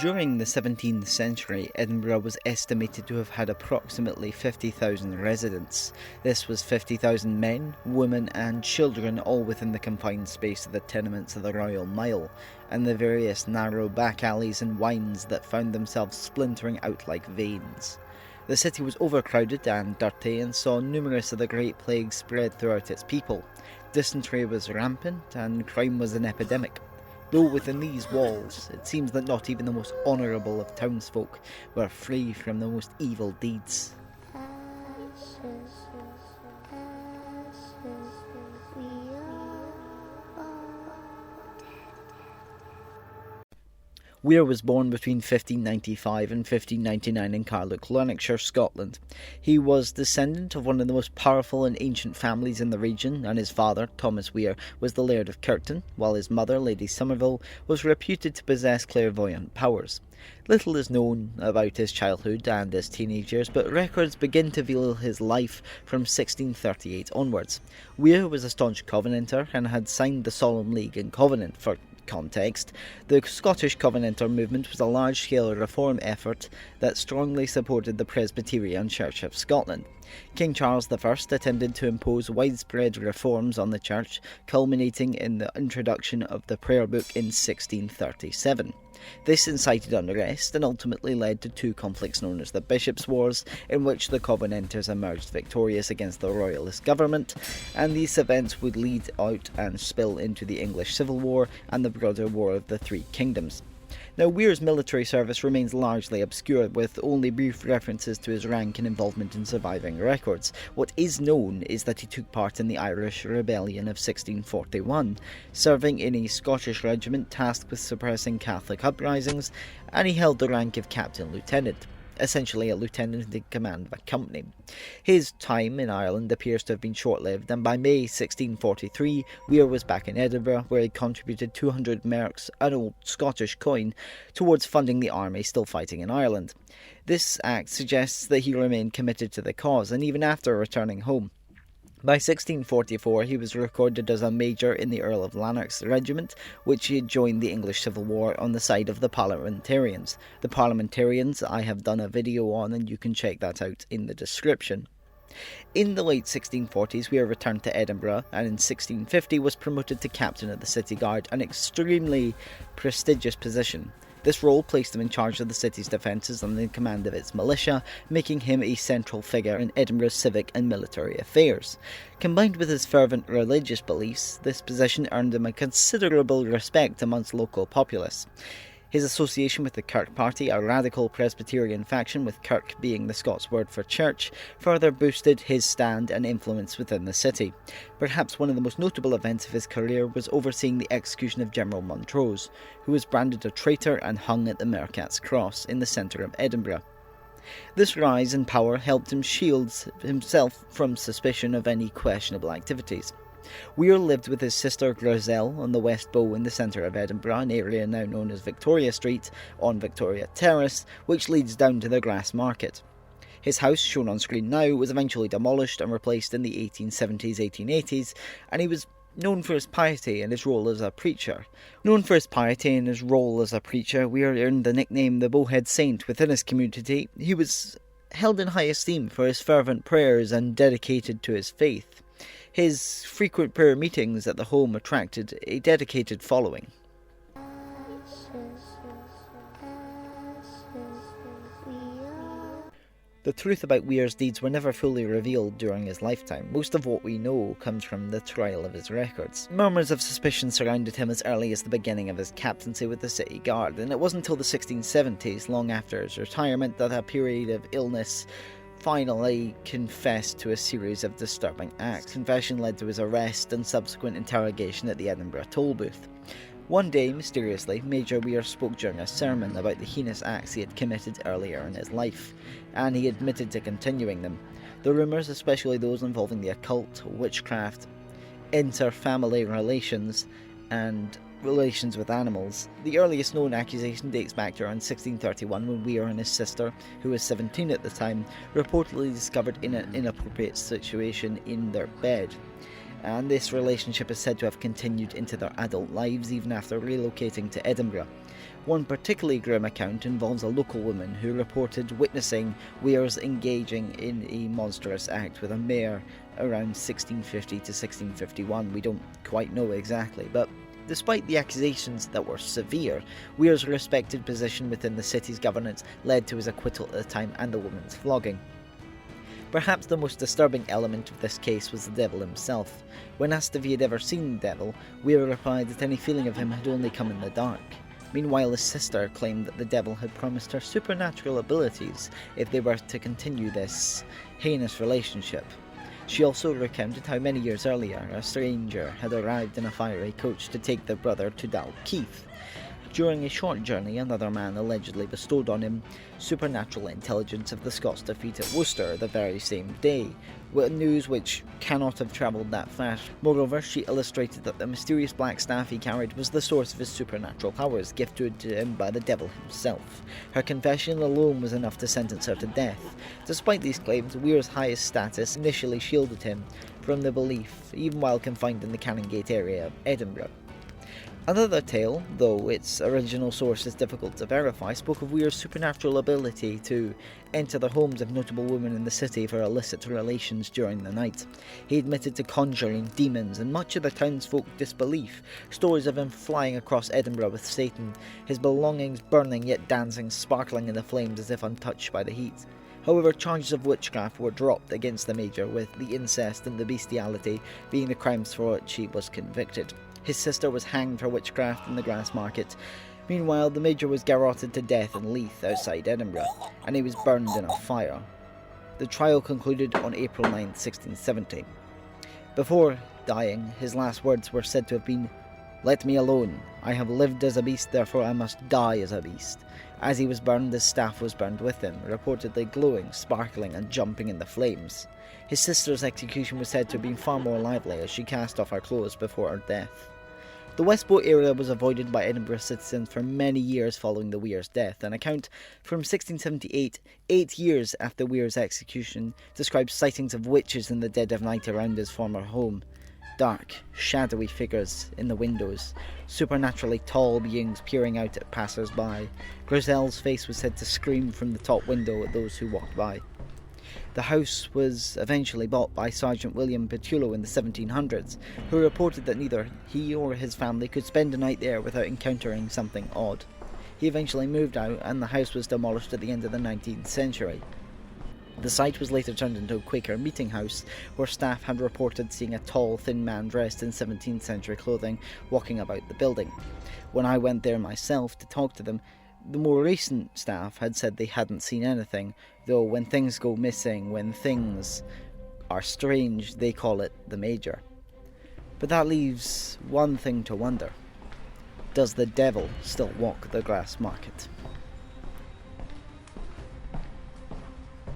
During the 17th century, Edinburgh was estimated to have had approximately 50,000 residents. This was 50,000 men, women and children, all within the confined space of the tenements of the Royal Mile, and the various narrow back alleys and wynds that found themselves splintering out like veins. The city was overcrowded and dirty and saw numerous of the Great Plague spread throughout its people. Dysentery was rampant and crime was an epidemic. Though within these walls, it seems that not even the most honourable of townsfolk were free from the most evil deeds. Weir was born between 1595 and 1599 in Carluke, Lanarkshire, Scotland. He was descendant of one of the most powerful and ancient families in the region, and his father, Thomas Weir, was the Laird of Kirkton, while his mother, Lady Somerville, was reputed to possess clairvoyant powers. Little is known about his childhood and his teenage years, but records begin to reveal his life from 1638 onwards. Weir was a staunch Covenanter and had signed the Solemn League and Covenant. For context, the Scottish Covenanter movement was a large-scale reform effort that strongly supported the Presbyterian Church of Scotland. King Charles I attempted to impose widespread reforms on the church, culminating in the introduction of the prayer book in 1637. This incited unrest and ultimately led to two conflicts known as the Bishops' Wars, in which the Covenanters emerged victorious against the Royalist government, and these events would lead out and spill into the English Civil War and the broader War of the Three Kingdoms. Now, Weir's military service remains largely obscure, with only brief references to his rank and involvement in surviving records. What is known is that he took part in the Irish Rebellion of 1641, serving in a Scottish regiment tasked with suppressing Catholic uprisings, and he held the rank of Captain-Lieutenant, essentially a lieutenant in command of a company. His time in Ireland appears to have been short-lived, and by May 1643, Weir was back in Edinburgh, where he contributed 200 merks, an old Scottish coin, towards funding the army still fighting in Ireland. This act suggests that he remained committed to the cause, and even after returning home. By 1644, he was recorded as a major in the Earl of Lanark's regiment, which had joined the English Civil War on the side of the Parliamentarians. The Parliamentarians I have done a video on, and you can check that out in the description. In the late 1640s, Weir returned to Edinburgh, and in 1650 was promoted to captain of the City Guard, an extremely prestigious position. This role placed him in charge of the city's defences and in command of its militia, making him a central figure in Edinburgh's civic and military affairs. Combined with his fervent religious beliefs, this position earned him a considerable respect amongst local populace. His association with the Kirk Party, a radical Presbyterian faction, with Kirk being the Scots word for church, further boosted his stand and influence within the city. Perhaps one of the most notable events of his career was overseeing the execution of General Montrose, who was branded a traitor and hung at the Mercat's Cross in the centre of Edinburgh. This rise in power helped him shield himself from suspicion of any questionable activities. Weir lived with his sister Griselle on the West Bow in the centre of Edinburgh, an area now known as Victoria Street, on Victoria Terrace, which leads down to the Grassmarket. His house, shown on screen now, was eventually demolished and replaced in the 1870s-1880s, and he was known for his piety and his role as a preacher. Weir earned the nickname the Bowhead Saint within his community. He was held in high esteem for his fervent prayers and dedicated to his faith. His frequent prayer meetings at the home attracted a dedicated following. The truth about Weir's deeds were never fully revealed during his lifetime. Most of what we know comes from the trial of his records. Murmurs of suspicion surrounded him as early as the beginning of his captaincy with the City Guard, and it wasn't until the 1670s, long after his retirement, that a period of illness finally confessed to a series of disturbing acts. Confession led to his arrest and subsequent interrogation at the Edinburgh toll booth. One day, mysteriously, Major Weir spoke during a sermon about the heinous acts he had committed earlier in his life, and he admitted to continuing them. The rumours, especially those involving the occult, witchcraft, inter-family relations, and relations with animals. The earliest known accusation dates back to around 1631, when Weir and his sister, who was 17 at the time, reportedly discovered in an inappropriate situation in their bed. and this relationship is said to have continued into their adult lives even after relocating to Edinburgh. One particularly grim account involves a local woman who reported witnessing Weir's engaging in a monstrous act with a mare around 1650 to 1651. We don't quite know exactly, but despite the accusations that were severe, Weir's respected position within the city's governance led to his acquittal at the time and the woman's flogging. Perhaps the most disturbing element of this case was the devil himself. When asked if he had ever seen the devil, Weir replied that any feeling of him had only come in the dark. Meanwhile, his sister claimed that the devil had promised her supernatural abilities if they were to continue this heinous relationship. She also recounted how many years earlier a stranger had arrived in a fiery coach to take their brother to Dalkeith. During a short journey, another man allegedly bestowed on him supernatural intelligence of the Scots defeat at Worcester the very same day, with news which cannot have travelled that fast. Moreover, she illustrated that the mysterious black staff he carried was the source of his supernatural powers, gifted to him by the devil himself. Her confession alone was enough to sentence her to death. Despite these claims, Weir's highest status initially shielded him from the belief, even while confined in the Canongate area of Edinburgh. Another tale, though its original source is difficult to verify, spoke of Weir's supernatural ability to enter the homes of notable women in the city for illicit relations during the night. He admitted to conjuring demons, and much of the townsfolk disbelief. Stories of him flying across Edinburgh with Satan, his belongings burning yet dancing, sparkling in the flames as if untouched by the heat. However, charges of witchcraft were dropped against the Major, with the incest and the bestiality being the crimes for which he was convicted. His sister was hanged for witchcraft in the Grassmarket. Meanwhile, the Major was garroted to death in Leith outside Edinburgh, and he was burned in a fire. The trial concluded on April 9, 1670. Before dying, his last words were said to have been, "Let me alone. I have lived as a beast, therefore I must die as a beast." As he was burned, his staff was burned with him, reportedly glowing, sparkling, and jumping in the flames. His sister's execution was said to have been far more lively, as she cast off her clothes before her death. The Westport area was avoided by Edinburgh citizens for many years following the Weir's death. An account from 1678, 8 years after Weir's execution, describes sightings of witches in the dead of night around his former home. Dark, shadowy figures in the windows, supernaturally tall beings peering out at passers-by. Grizel's face was said to scream from the top window at those who walked by. The house was eventually bought by Sergeant William Petullo in the 1700s, who reported that neither he or his family could spend a night there without encountering something odd. He eventually moved out, and the house was demolished at the end of the 19th century. The site was later turned into a Quaker meeting house, where staff had reported seeing a tall, thin man dressed in 17th century clothing walking about the building. When I went there myself to talk to them, the more recent staff had said they hadn't seen anything, though when things go missing, when things are strange, they call it the Major. But that leaves one thing to wonder. Does the devil still walk the Grassmarket?